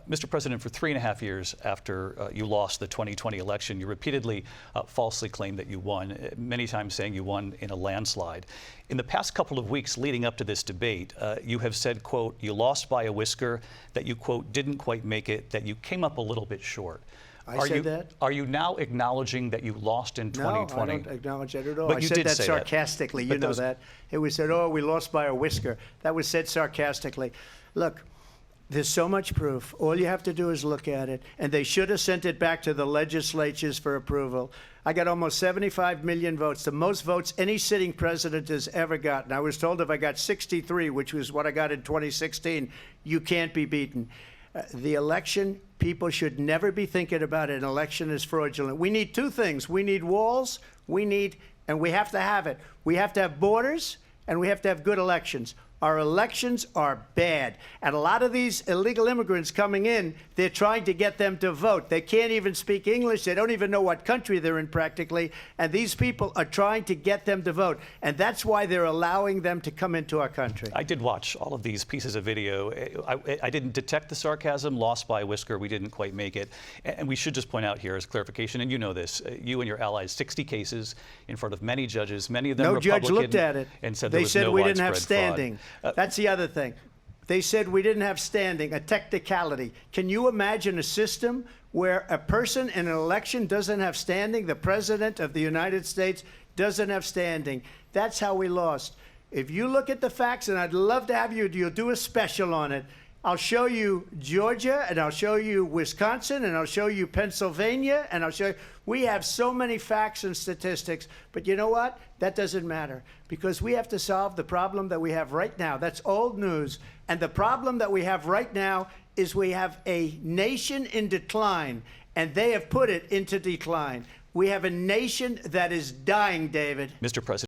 Mr. President, for 3.5 years after you lost the 2020 election, you repeatedly falsely claimed that you won, many times saying you won in a landslide. In the past couple of weeks leading up to this debate, you have said, quote, you lost by a whisker, that you, quote, didn't quite make it, that you came up a little bit short. I said that? Are you now acknowledging that you lost in 2020? No, I don't acknowledge that at all. But I you said did that say sarcastically. You know that. It was said, oh, we lost by a whisker. That was said sarcastically. Look, there's so much proof. All you have to do is look at it. And they should have sent it back to the legislatures for approval. I got almost 75 million votes, the most votes any sitting president has ever gotten. I was told if I got 63, which was what I got in 2016, you can't be beaten. The election, people should never be thinking about an election as fraudulent. We need two things. We need walls, and we have to have it. We have to have borders, and we have to have good elections. Our elections are bad. And a lot of these illegal immigrants coming in, they're trying to get them to vote. They can't even speak English. They don't even know what country they're in practically. And these people are trying to get them to vote. And that's why they're allowing them to come into our country. I did watch all of these pieces of video. I didn't detect the sarcasm, lost by a whisker, we didn't quite make it. And we should just point out here as clarification, and you know this, you and your allies, 60 cases in front of many judges, many of them Republican. No judge looked at it. And said they there was said no we didn't have widespread fraud. standing. That's the other thing. They said we didn't have standing, a technicality. Can you imagine a system where a person in an election doesn't have standing? The President of the United States doesn't have standing. That's how we lost. If you look at the facts, and I'd love to have you'll do a special on it. I'll show you Georgia, and I'll show you Wisconsin, and I'll show you Pennsylvania, and I'll show you. We have so many facts and statistics, but you know what? That doesn't matter, because we have to solve the problem that we have right now. That's old news. And the problem that we have right now is we have a nation in decline, and they have put it into decline. We have a nation that is dying, David. Mr. President.